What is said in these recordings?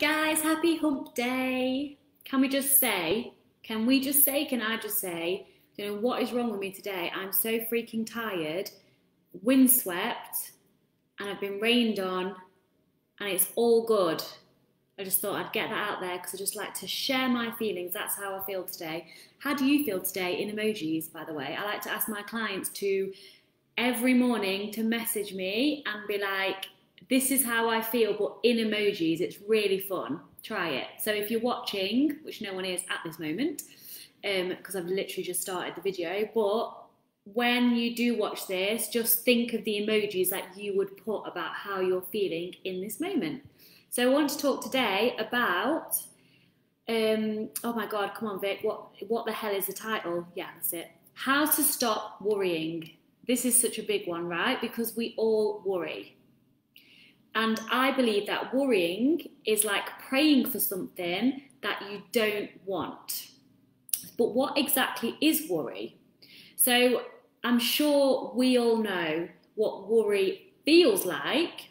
guys, happy hump day. Can I just say, I don't know what is wrong with me today. I'm so freaking tired, windswept, and I've been rained on, and it's all good. I just thought I'd get that out there because I just like to share my feelings. That's how I feel today. How do you feel today in emojis, by the way? I like to ask my clients to, every morning, to message me and be like, this is how I feel, but in emojis. It's really fun. Try it. So if you're watching, which no one is at this moment, because I've literally just started the video, but when you do watch this, just think of the emojis that you would put about how you're feeling in this moment. So I want to talk today about, oh my God, come on Vic, what the hell is the title? Yeah, that's it. How to stop worrying. This is such a big one, right? Because we all worry. And I believe that worrying is like praying for something that you don't want. But what exactly is worry? So I'm sure we all know what worry feels like,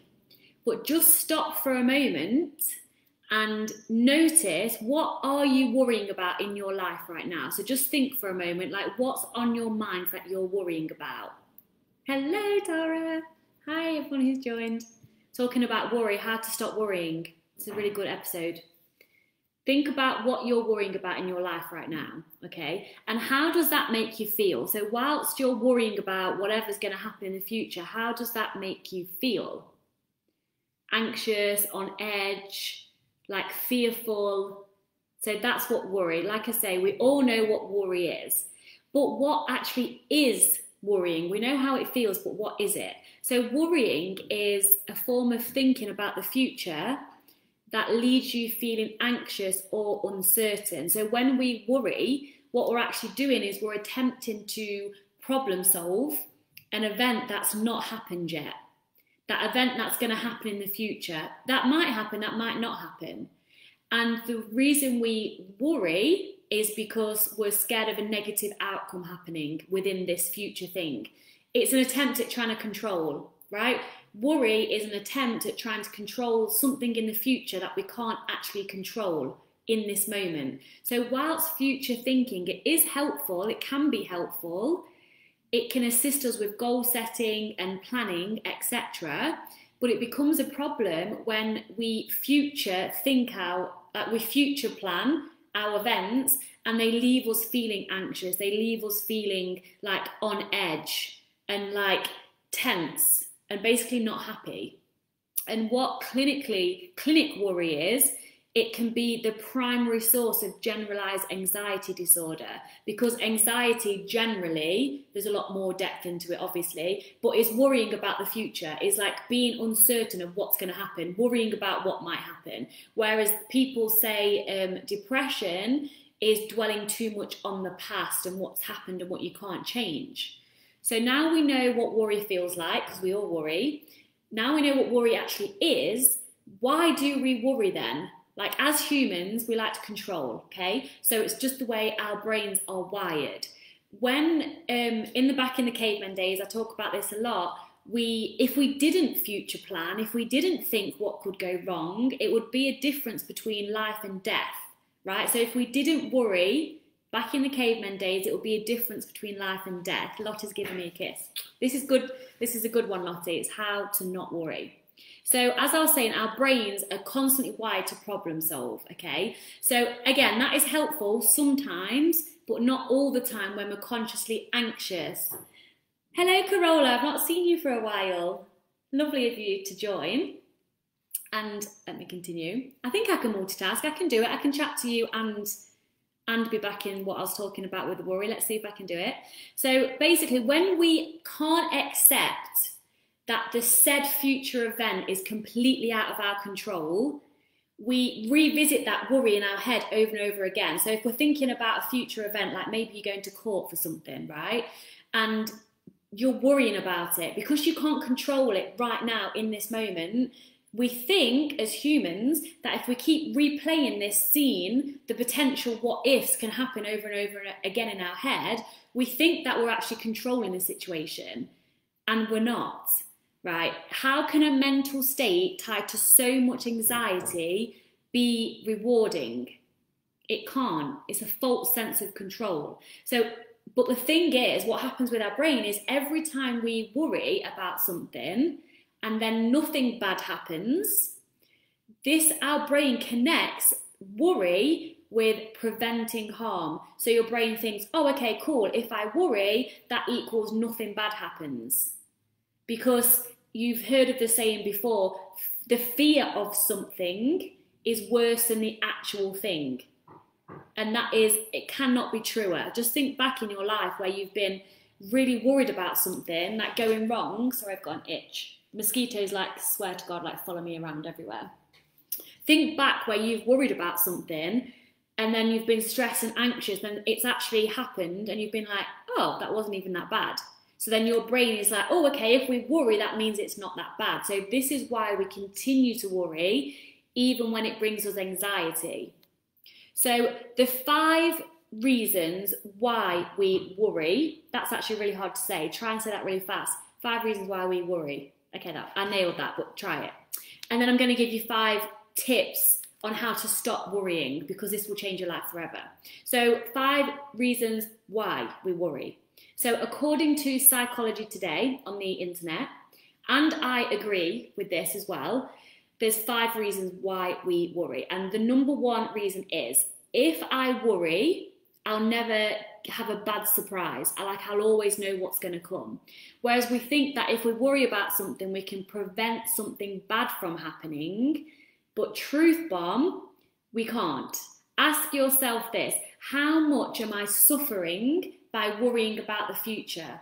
but just stop for a moment and notice, what are you worrying about in your life right now? So just think for a moment, like, what's on your mind that you're worrying about? Hello, Tara. Hi, everyone who's joined. Talking about worry, how to stop worrying. It's a really good episode. Think about what you're worrying about in your life right now, okay? And how does that make you feel? So whilst you're worrying about whatever's going to happen in the future, how does that make you feel? Anxious, on edge, like fearful. So that's what worry. Like I say, we all know what worry is. But what actually is worrying? We know how it feels, but what is it? So worrying is a form of thinking about the future that leaves you feeling anxious or uncertain. So when we worry, what we're actually doing is we're attempting to problem solve an event that's not happened yet. That event that's going to happen in the future. That might happen, that might not happen. And the reason we worry is because we're scared of a negative outcome happening within this future thing. It's an attempt at trying to control, right? Worry is an attempt at trying to control something in the future that we can't actually control in this moment. So whilst future thinking, it is helpful, it can be helpful, it can assist us with goal setting and planning, etc. But it becomes a problem when we future plan our events and they leave us feeling anxious, they leave us feeling like on edge and like tense and basically not happy. And what clinic worry is, it can be the primary source of generalized anxiety disorder, because anxiety generally, there's a lot more depth into it obviously, but is worrying about the future, is like being uncertain of what's going to happen, worrying about what might happen. Whereas people say depression is dwelling too much on the past and what's happened and what you can't change. So now we know what worry feels like, because we all worry. Now we know what worry actually is. Why do we worry then? Like, as humans, we like to control, okay? So it's just the way our brains are wired. When, in the caveman days, I talk about this a lot, if we didn't future plan, if we didn't think what could go wrong, it would be a difference between life and death, right? So if we didn't worry, back in the caveman days, it would be a difference between life and death. Lottie's giving me a kiss. This is good. This is a good one, Lottie. It's how to not worry. So as I was saying, our brains are constantly wired to problem solve, okay? So again, that is helpful sometimes, but not all the time when we're consciously anxious. Hello, Carola. I've not seen you for a while. Lovely of you to join. And let me continue. I think I can multitask. I can do it. I can chat to you and be back in what I was talking about with the worry. Let's see if I can do it. So basically, when we can't accept that the said future event is completely out of our control, we revisit that worry in our head over and over again. So if we're thinking about a future event, like maybe you're going to court for something, right? And you're worrying about it because you can't control it right now in this moment. We think as humans that if we keep replaying this scene, the potential what ifs can happen over and over again in our head. We think that we're actually controlling the situation, and we're not. Right? How can a mental state tied to so much anxiety be rewarding. It can't. It's a false sense of control. So, but the thing is, what happens with our brain is every time we worry about something and then nothing bad happens, our brain connects worry with preventing harm. So your brain thinks, oh, okay, cool. If I worry, that equals nothing bad happens. Because you've heard of the saying before, the fear of something is worse than the actual thing. And it cannot be truer. Just think back in your life where you've been really worried about something, like going wrong. Sorry, I've got an itch. Mosquitoes, like, swear to God, like follow me around everywhere. Think back where you've worried about something and then you've been stressed and anxious and it's actually happened and you've been like, oh, that wasn't even that bad. So then your brain is like, oh, okay, if we worry, that means it's not that bad. So this is why we continue to worry, even when it brings us anxiety. So the 5 reasons why we worry, that's actually really hard to say. Try and say that really fast. 5 reasons why we worry. Okay, I nailed that, but try it. And then I'm going to give you 5 tips on how to stop worrying, because this will change your life forever. So 5 reasons why we worry. So according to Psychology Today on the internet, and I agree with this as well, there's 5 reasons why we worry. And the number 1 reason is, if I worry, I'll never have a bad surprise. I'll always know what's going to come. Whereas we think that if we worry about something, we can prevent something bad from happening. But truth bomb, we can't. Ask yourself this: how much am I suffering by worrying about the future?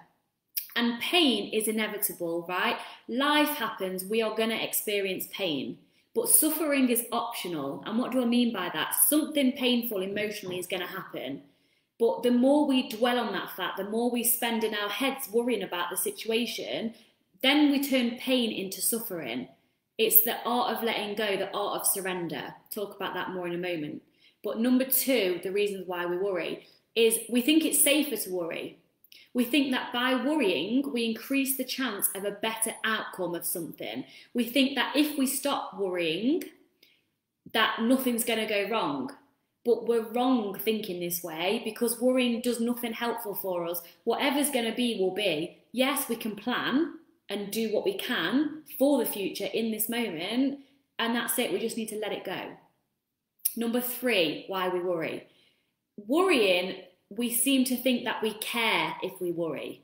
And pain is inevitable, right? Life happens, we are going to experience pain. But suffering is optional. And what do I mean by that? Something painful emotionally is going to happen. But the more we dwell on that fact, the more we spend in our heads worrying about the situation, then we turn pain into suffering. It's the art of letting go, the art of surrender. Talk about that more in a moment. But number 2, the reasons why we worry, is we think it's safer to worry. We think that by worrying, we increase the chance of a better outcome of something. We think that if we stop worrying, that nothing's going to go wrong. But we're wrong thinking this way, because worrying does nothing helpful for us. Whatever's going to be will be. Yes, we can plan and do what we can for the future in this moment, and that's it. We just need to let it go. Number 3, why we worry. Worrying, we seem to think that we care if we worry.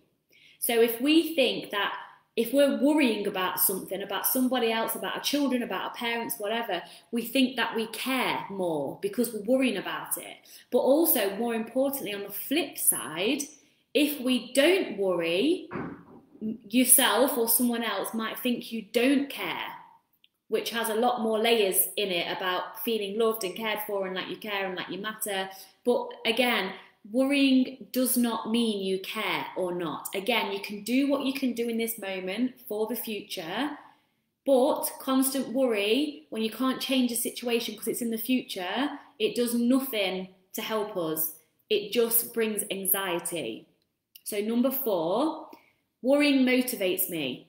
So if we think that if we're worrying about something, about somebody else, about our children, about our parents, whatever, we think that we care more because we're worrying about it. But also, more importantly, on the flip side, if we don't worry, yourself or someone else might think you don't care, which has a lot more layers in it about feeling loved and cared for and like you care and like you matter. But again, worrying does not mean you care or not. Again, you can do what you can do in this moment for the future, but constant worry, when you can't change a situation because it's in the future, it does nothing to help us. It just brings anxiety. So number 4, worrying motivates me.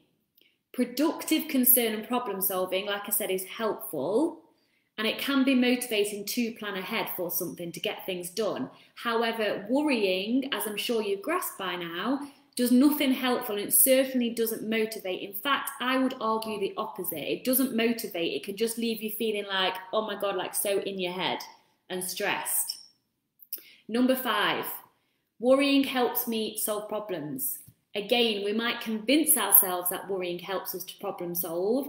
Productive concern and problem solving, like I said, is helpful. And it can be motivating to plan ahead for something, to get things done. However, worrying, as I'm sure you've grasped by now, does nothing helpful, and it certainly doesn't motivate. In fact, I would argue the opposite. It doesn't motivate. It can just leave you feeling like, oh my God, like so in your head and stressed. Number 5, worrying helps me solve problems. Again, we might convince ourselves that worrying helps us to problem solve,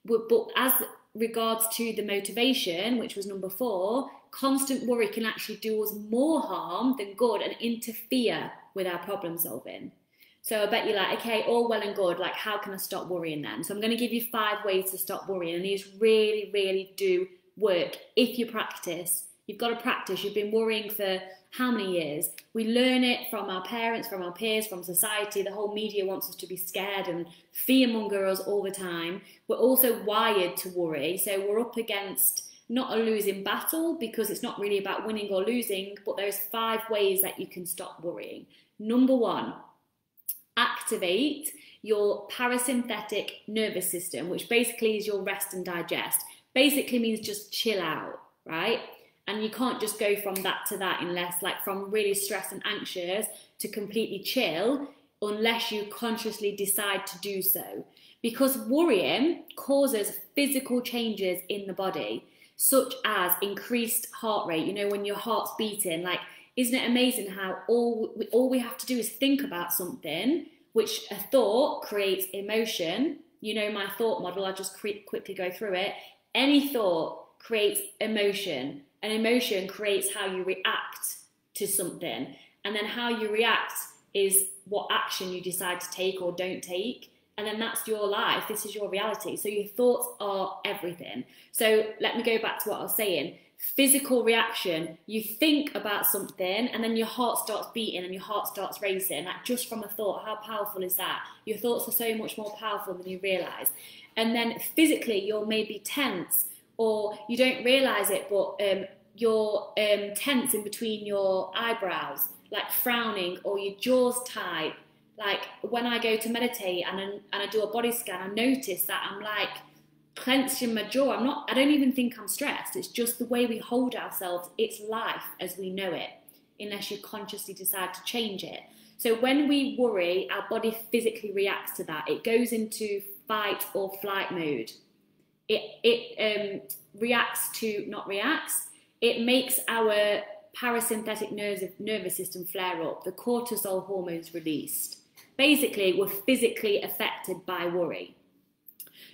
but as regards to the motivation, which was number 4, constant worry can actually do us more harm than good and interfere with our problem solving. So I bet you're like, okay, all well and good, like how can I stop worrying then? So I'm going to give you 5 ways to stop worrying, and these really, really do work if you practice. You've got to practice. You've been worrying for how many years? We learn it from our parents, from our peers, from society. The whole media wants us to be scared and fearmonger us all the time. We're also wired to worry. So we're up against not a losing battle, because it's not really about winning or losing, but there's 5 ways that you can stop worrying. Number 1, activate your parasympathetic nervous system, which basically is your rest and digest. basically means just chill out, right? And you can't just go from that to that unless, like, from really stressed and anxious to completely chill, unless you consciously decide to do so. Because worrying causes physical changes in the body, such as increased heart rate. You know, when your heart's beating, like, isn't it amazing how all we have to do is think about something, which a thought creates emotion. You know my thought model, I'll just quickly go through it. Any thought creates emotion. An emotion creates how you react to something. And then how you react is what action you decide to take or don't take. And then that's your life. This is your reality. So your thoughts are everything. So let me go back to what I was saying. Physical reaction, you think about something and then your heart starts beating and your heart starts racing, like just from a thought. How powerful is that? Your thoughts are so much more powerful than you realize. And then physically you're maybe tense, or you don't realize it, but you're tense in between your eyebrows, like frowning, or your jaw's tight. Like when I go to meditate and I do a body scan, I notice that I'm like clenching my jaw. I don't even think I'm stressed. It's just the way we hold ourselves. It's life as we know it, unless you consciously decide to change it. So when we worry, our body physically reacts to that. It goes into fight or flight mode. It reacts to, not reacts, it makes our parasympathetic nervous system flare up. The cortisol hormones released. Basically, we're physically affected by worry.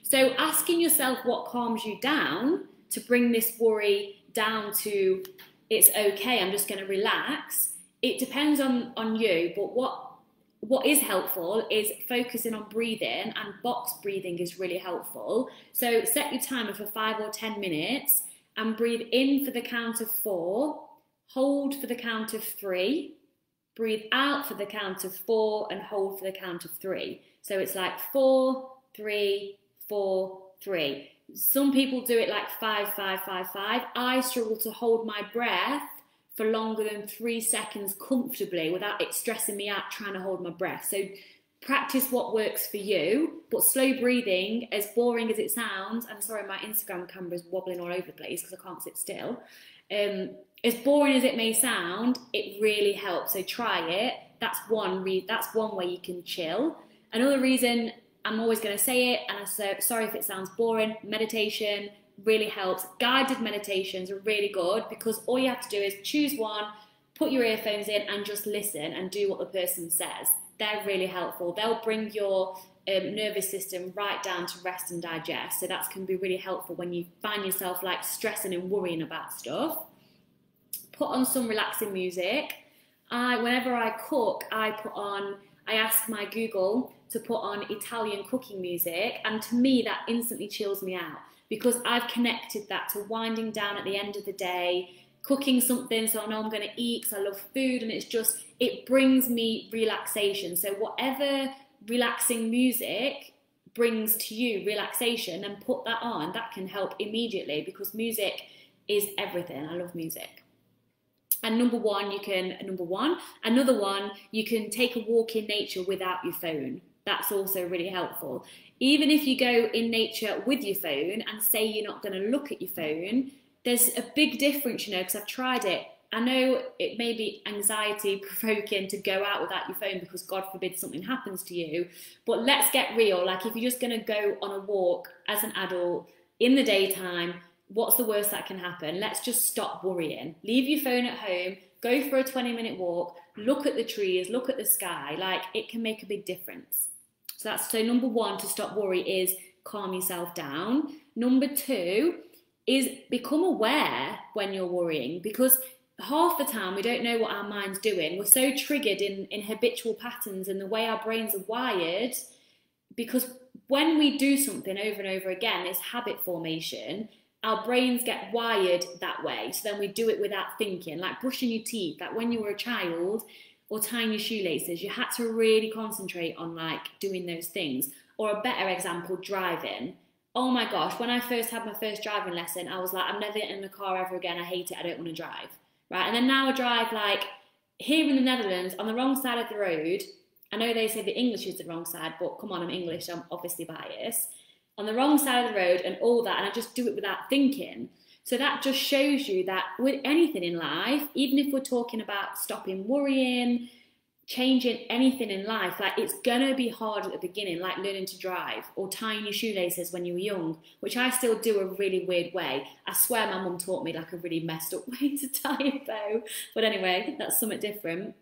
So asking yourself what calms you down to bring this worry down to, it's okay, I'm just going to relax. It depends on you, but what is helpful is focusing on breathing, and box breathing is really helpful. So set your timer for 5 or 10 minutes and breathe in for the count of 4, hold for the count of 3, breathe out for the count of 4 and hold for the count of 3. So it's like 4, 3, 4, 3. Some people do it like 5, 5, 5, 5. I struggle to hold my breath for longer than 3 seconds comfortably without it stressing me out trying to hold my breath. So practice what works for you, but slow breathing, as boring as it sounds, I'm sorry, my Instagram camera is wobbling all over the place because I can't sit still. As boring as it may sound, it really helps. So try it. That's one way you can chill. Another reason, I'm always going to say it, and I'm sorry if it sounds boring, meditation really helps. Guided meditations are really good because all you have to do is choose one, put your earphones in and just listen and do what the person says. They're really helpful. They'll bring your nervous system right down to rest and digest. So that can be really helpful when you find yourself like stressing and worrying about stuff. Put on some relaxing music. Whenever I cook, I ask my Google to put on Italian cooking music, and to me that instantly chills me out because I've connected that to winding down at the end of the day, cooking something so I know I'm going to eat because I love food, and it brings me relaxation. So whatever relaxing music brings to you relaxation, then put that on. That can help immediately because music is everything. I love music. And another one, you can take a walk in nature without your phone. That's also really helpful. Even if you go in nature with your phone and say you're not going to look at your phone, there's a big difference, you know, because I've tried it. I know it may be anxiety provoking to go out without your phone because God forbid something happens to you. But let's get real. Like if you're just going to go on a walk as an adult in the daytime, what's the worst that can happen? Let's just stop worrying. Leave your phone at home, go for a 20-minute walk, look at the trees, look at the sky. Like it can make a big difference. So number one to stop worry is calm yourself down. Number two is become aware when you're worrying, because half the time we don't know what our mind's doing. We're so triggered in habitual patterns and the way our brains are wired, because when we do something over and over again, it's habit formation. Our brains get wired that way. So then we do it without thinking, like brushing your teeth. Like when you were a child or tying your shoelaces, you had to really concentrate on like doing those things. Or a better example, driving. Oh my gosh, when I first had my first driving lesson, I was like, I'm never getting in the car ever again. I hate it. I don't want to drive. Right? And then now I drive like here in the Netherlands on the wrong side of the road. I know they say the English is the wrong side, but come on, I'm English, so I'm obviously biased. on the wrong side of the road and all that, and I just do it without thinking. So that just shows you that with anything in life, even if we're talking about stopping worrying, changing anything in life, like it's gonna be hard at the beginning, like learning to drive or tying your shoelaces when you were young, which I still do a really weird way. I swear my mum taught me like a really messed up way to tie a bow. But anyway, that's something different.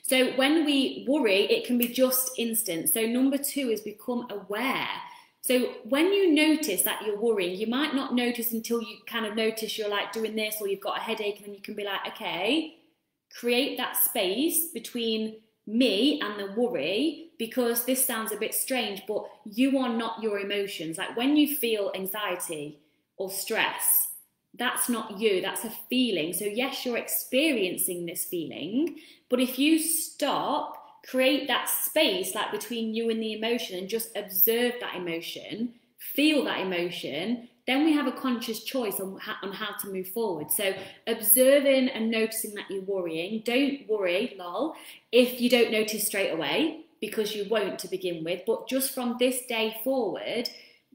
So when we worry, it can be just instant. So number 2 is become aware. So when you notice that you're worrying, you might not notice until you kind of notice you're like doing this or you've got a headache, and then you can be like, okay, create that space between me and the worry, because this sounds a bit strange, but you are not your emotions. Like when you feel anxiety or stress, that's not you, that's a feeling. So yes, you're experiencing this feeling, but if you stop, create that space like between you and the emotion and just observe that emotion, feel that emotion, then we have a conscious choice on how to move forward. So observing and noticing that you're worrying. Don't worry, lol, if you don't notice straight away, because you won't to begin with. But just from this day forward,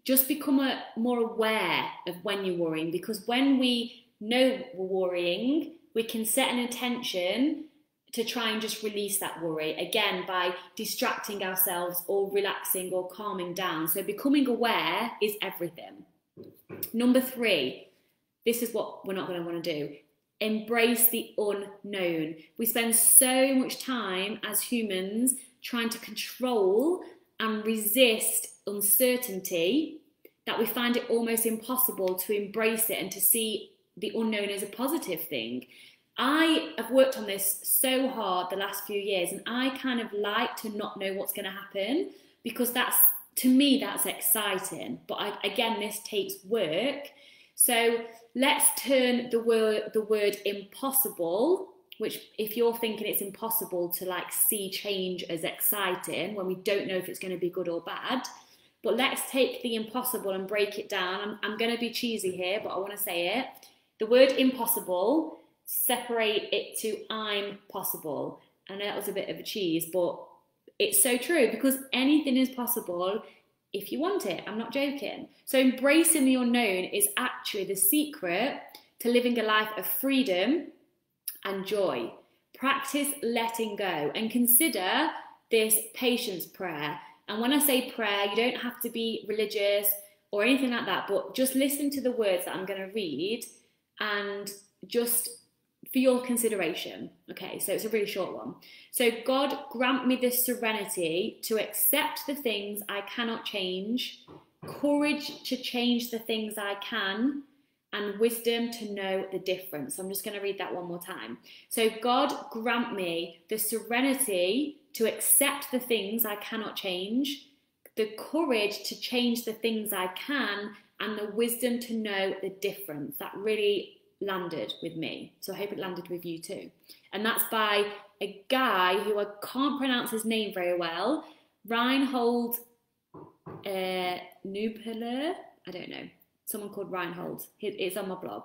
just become more aware of when you're worrying, because when we know we're worrying, we can set an intention to try and just release that worry, again, by distracting ourselves or relaxing or calming down. So becoming aware is everything. Number 3, this is what we're not going to want to do. Embrace the unknown. We spend so much time as humans trying to control and resist uncertainty that we find it almost impossible to embrace it and to see the unknown as a positive thing. I have worked on this so hard the last few years, and I kind of like to not know what's going to happen, because that's, to me, that's exciting. But again, this takes work. So let's turn the word impossible, which if you're thinking it's impossible to like see change as exciting when we don't know if it's going to be good or bad, but let's take the impossible and break it down. I'm going to be cheesy here, but I want to say it. The word impossible, separate it to I'm possible. I know that was a bit of a cheese, but it's so true, because anything is possible if you want it. I'm not joking. So embracing the unknown is actually the secret to living a life of freedom and joy. Practice letting go and consider this patience prayer. And when I say prayer, you don't have to be religious or anything like that, but just listen to the words that I'm going to read and just for your consideration. Okay, so it's a really short one. So God, grant me the serenity to accept the things I cannot change, courage to change the things I can, and wisdom to know the difference. I'm just going to read that one more time. So God, grant me the serenity to accept the things I cannot change, the courage to change the things I can, and the wisdom to know the difference. That really landed with me, so I hope it landed with you too. And that's by a guy who I can't pronounce his name very well, Reinhold Nupeler, I don't know, someone called Reinhold. It's on my blog,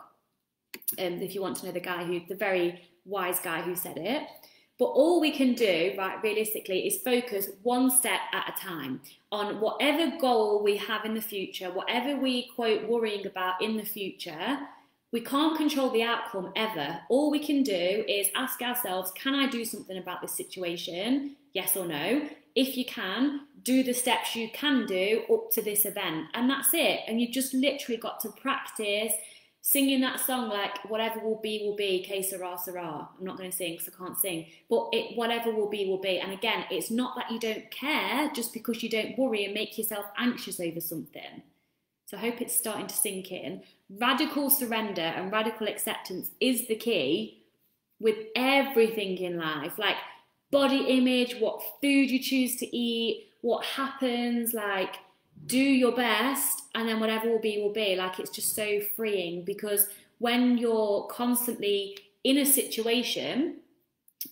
if you want to know the very wise guy who said it. But all we can do, right, realistically, is focus one step at a time on whatever goal we have in the future, whatever we, quote, worrying about in the future. We can't control the outcome ever. All we can do is ask ourselves, can I do something about this situation? Yes or no? If you can, do the steps you can do up to this event. And that's it. And you've just literally got to practice singing that song, like whatever will be, que sera, sera. I'm not going to sing because I can't sing. But whatever will be, will be. And again, it's not that you don't care just because you don't worry and make yourself anxious over something. So I hope it's starting to sink in. Radical surrender and radical acceptance is the key with everything in life. Like body image, what food you choose to eat, what happens, like do your best and then whatever will be, will be. Like it's just so freeing, because when you're constantly in a situation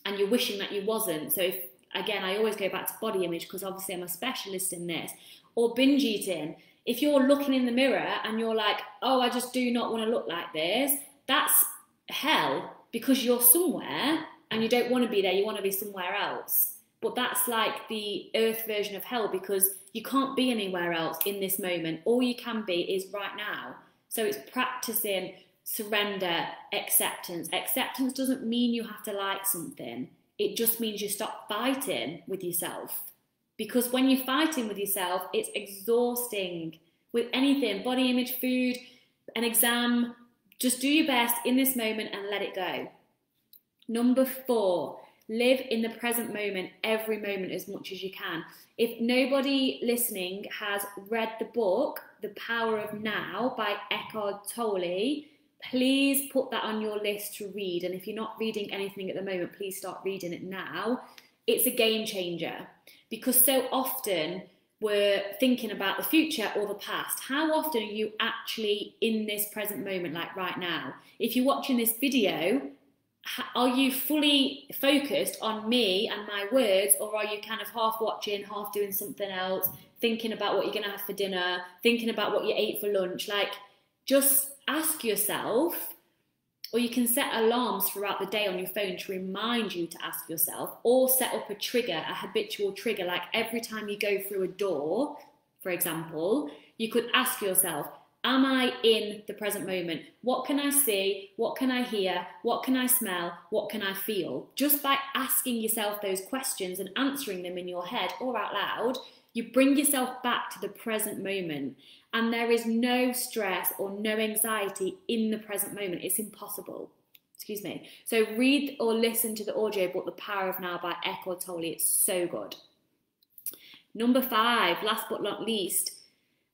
and you're wishing that you wasn't. So if, again, I always go back to body image because obviously I'm a specialist in this, or binge eating. If you're looking in the mirror and you're like, oh, I just do not want to look like this, that's hell, because you're somewhere and you don't want to be there, you want to be somewhere else. But that's like the earth version of hell, because You can't be anywhere else in this moment. All you can be is right now. So it's practicing surrender, acceptance. Acceptance doesn't mean you have to like something. It just means you stop fighting with yourself. Because when you're fighting with yourself, it's exhausting. With anything, body image, food, an exam, just do your best in this moment and let it go. Number 4, live in the present moment, every moment as much as you can. If nobody listening has read the book, The Power of Now by Eckhart Tolle, please put that on your list to read. And if you're not reading anything at the moment, please start reading it now. It's a game changer, because so often we're thinking about the future or the past. How often are you actually in this present moment, like right now? If you're watching this video, are you fully focused on me and my words, or are you kind of half watching, half doing something else, thinking about what you're going to have for dinner, thinking about what you ate for lunch? Like, just ask yourself, or you can set alarms throughout the day on your phone to remind you to ask yourself, or set up a trigger, a habitual trigger, like every time you go through a door, for example, you could ask yourself, am I in the present moment? What can I see? What can I hear? What can I smell? What can I feel? Just by asking yourself those questions and answering them in your head or out loud, you bring yourself back to the present moment. And there is no stress or no anxiety in the present moment. It's impossible. Excuse me. So read or listen to the audiobook, The Power of Now by Eckhart Tolle. It's so good. Number 5, last but not least,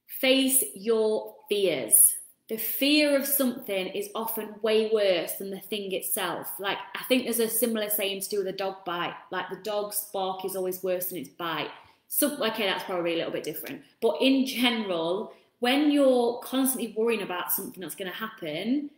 face your fears. The fear of something is often way worse than the thing itself. Like, I think there's a similar saying to do with a dog bite. Like, the dog's bark is always worse than its bite. So, okay, that's probably a little bit different. But in general, when you're constantly worrying about something that's going to happen,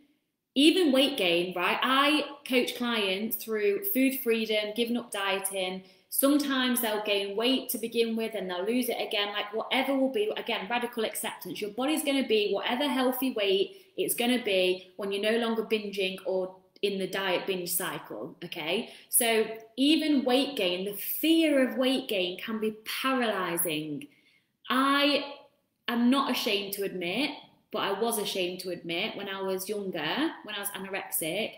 even weight gain, right? I coach clients through food freedom, giving up dieting. Sometimes they'll gain weight to begin with and they'll lose it again, like whatever will be, again, radical acceptance. Your body's going to be whatever healthy weight it's going to be when you're no longer binging or in the diet binge cycle, okay? So even weight gain, the fear of weight gain can be paralyzing. I am not ashamed to admit, but I was ashamed to admit when I was younger, when I was anorexic,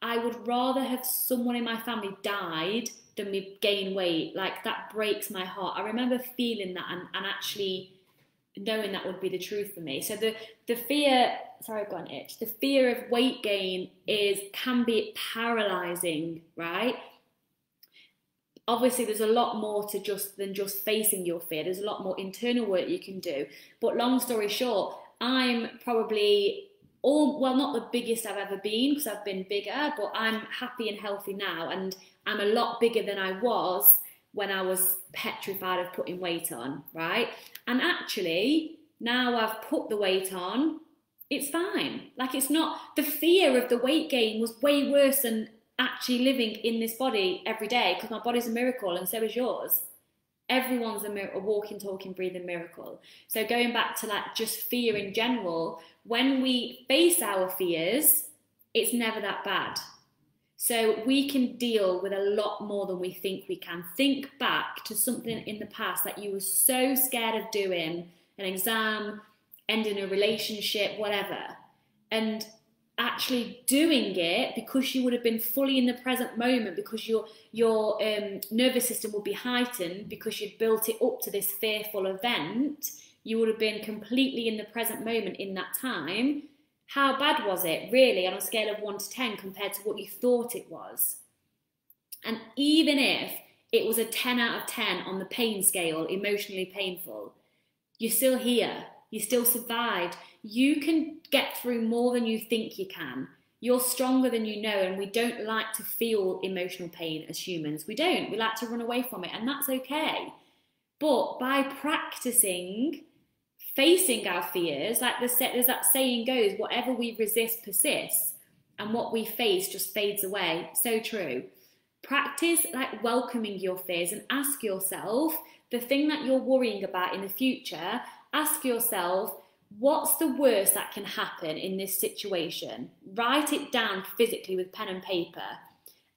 I would rather have someone in my family died than me gain weight. Like, that breaks my heart. I remember feeling that and actually knowing that would be the truth for me. So the fear, sorry, I've got an itch. The fear of weight gain can be paralyzing, right? Obviously, there's a lot more to than just facing your fear. There's a lot more internal work you can do. But long story short, I'm probably not the biggest I've ever been, because I've been bigger, but I'm happy and healthy now, and I'm a lot bigger than I was when I was petrified of putting weight on, right? And actually, now I've put the weight on, it's fine. Like, it's not, the fear of the weight gain was way worse than actually living in this body every day, because my body's a miracle and so is yours. Everyone's a walking, talking, breathing miracle. So going back to like just fear in general, when we face our fears, it's never that bad. So we can deal with a lot more than we think we can. Think back to something in the past that you were so scared of doing, an exam, ending a relationship, whatever, and actually doing it because you would have been fully in the present moment, because your nervous system would be heightened because you'd built it up to this fearful event. You would have been completely in the present moment in that time. How bad was it, really, on a scale of 1 to 10 compared to what you thought it was? And even if it was a 10 out of 10 on the pain scale, emotionally painful, you're still here. You still survived. You can get through more than you think you can. You're stronger than you know, and we don't like to feel emotional pain as humans. We don't. We like to run away from it, and that's okay. But by practicing facing our fears, like there's that saying goes, whatever we resist persists, and what we face just fades away. So true. Practice like welcoming your fears and ask yourself the thing that you're worrying about in the future. Ask yourself, what's the worst that can happen in this situation? Write it down physically with pen and paper.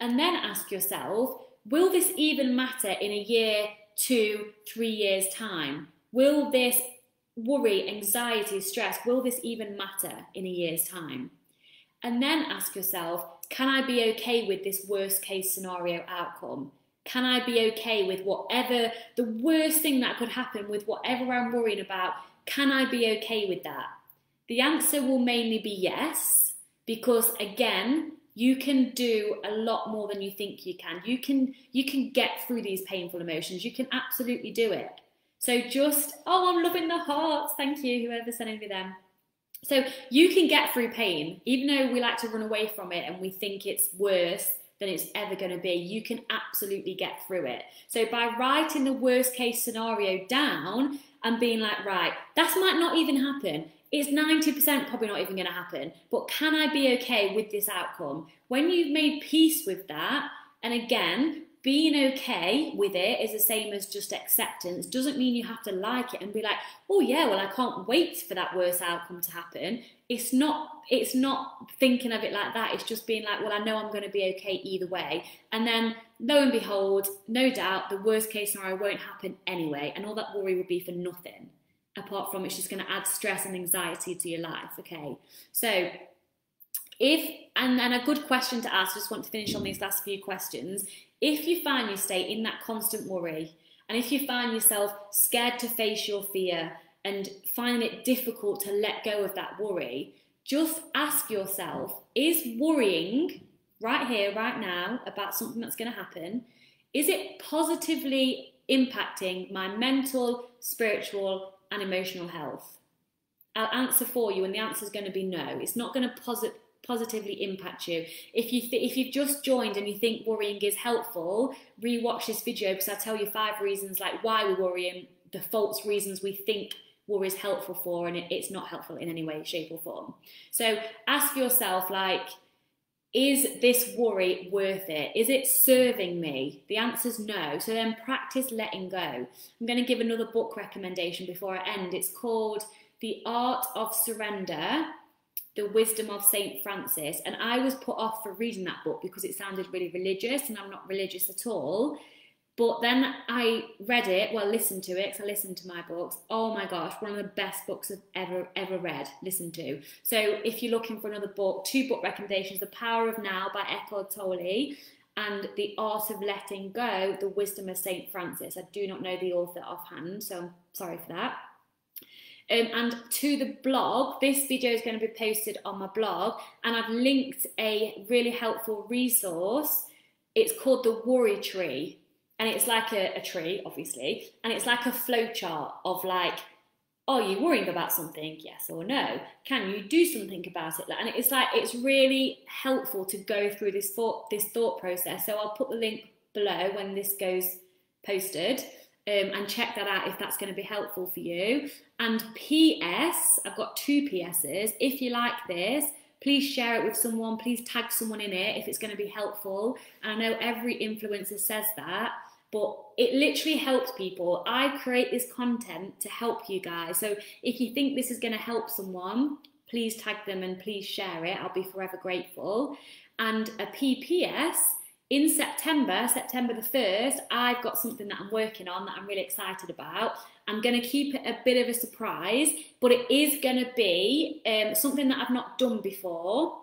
And then ask yourself, will this even matter in a year, 2, 3 years' time? Will this worry, anxiety, stress, will this even matter in a year's time? And then ask yourself, can I be okay with this worst case scenario outcome? Can I be okay with whatever, the worst thing that could happen with whatever I'm worrying about? Can I be okay with that? The answer will mainly be yes, because again, you can do a lot more than you think you can. You can get through these painful emotions. You can absolutely do it. So just, oh, I'm loving the hearts. Thank you, whoever's sending me them. So you can get through pain, even though we like to run away from it and we think it's worse than it's ever going to be. You can absolutely get through it. So by writing the worst case scenario down and being like, right, that might not even happen. It's 90% probably not even going to happen. But can I be okay with this outcome? When you've made peace with that, and again, being okay with it is the same as just acceptance. Doesn't mean you have to like it and be like, oh yeah, well, I can't wait for that worst outcome to happen. It's not thinking of it like that. It's just being like, well, I know I'm going to be okay either way. And then lo and behold, no doubt, the worst case scenario won't happen anyway. And all that worry will be for nothing, apart from it's just going to add stress and anxiety to your life. Okay. So and a good question to ask, just want to finish on these last few questions. If you find you stay in that constant worry, and if you find yourself scared to face your fear and find it difficult to let go of that worry, just ask yourself, is worrying right here, right now, about something that's going to happen, is it positively impacting my mental, spiritual, and emotional health? I'll answer for you, and the answer is going to be no. It's not going to positively impact you. If you've just joined and you think worrying is helpful, rewatch this video, because I tell you 5 reasons like why we worry and the false reasons we think worry is helpful for, and it's not helpful in any way, shape or form. So ask yourself, like, is this worry worth it? Is it serving me? The answer is no. So then practice letting go. I'm going to give another book recommendation before I end. It's called The Art of Surrender, The Wisdom of St. Francis. And I was put off for reading that book because it sounded really religious, and I'm not religious at all. But then I read it, well, listened to it, because I listen to my books. Oh my gosh, one of the best books I've ever read, listened to. So if you're looking for another book, 2 book recommendations: The Power of Now by Eckhart Tolle and The Art of Letting Go, The Wisdom of St. Francis. I do not know the author offhand, so I'm sorry for that. And to the blog, this video is going to be posted on my blog, and I've linked a really helpful resource. It's called the Worry Tree, and it's like a tree, obviously, and it's like a flow chart of like, are you worrying about something? Yes or no? Can you do something about it? And it's like, it's really helpful to go through this thought process. So I'll put the link below when this goes posted. And check that out if that's going to be helpful for you. And PS, I've got 2 PSs. If you like this, please share it with someone. Please tag someone in it if it's going to be helpful. And I know every influencer says that, but it literally helps people. I create this content to help you guys. So if you think this is going to help someone, please tag them and please share it. I'll be forever grateful. And a PPS, in September the 1st, I've got something that I'm working on that I'm really excited about. I'm going to keep it a bit of a surprise, but it is going to be something that I've not done before,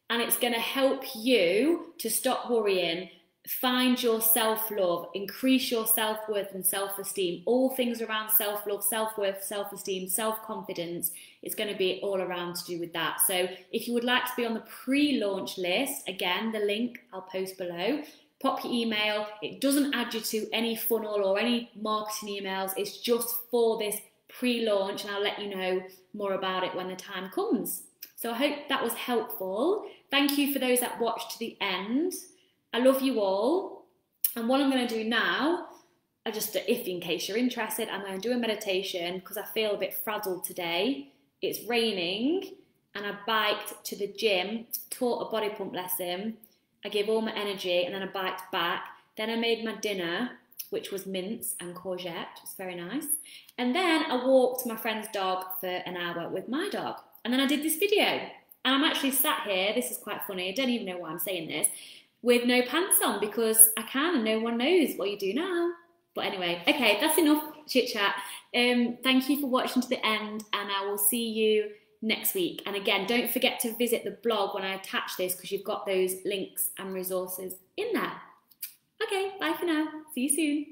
and it's going to help you to stop worrying, find your self-love, increase your self-worth and self-esteem, all things around self-love, self-worth, self-esteem, self-confidence. It's going to be all around to do with that. So if you would like to be on the pre-launch list, again, the link I'll post below. Pop your email. It doesn't add you to any funnel or any marketing emails. It's just for this pre-launch, and I'll let you know more about it when the time comes. So I hope that was helpful. Thank you for those that watched to the end. I love you all. And what I'm going to do now, if in case you're interested, I'm going to do a meditation because I feel a bit frazzled today. It's raining, and I biked to the gym, taught a body pump lesson. I gave all my energy, and then I biked back. Then I made my dinner, which was mince and courgette. It was very nice. And then I walked my friend's dog for an hour with my dog. And then I did this video. And I'm actually sat here, this is quite funny, I don't even know why I'm saying this, with no pants on because I can and no one knows what you do now. But anyway, okay, that's enough chit chat. Thank you for watching to the end, and I will see you next week. And again, don't forget to visit the blog when I attach this, because you've got those links and resources in there. Okay, bye for now. See you soon.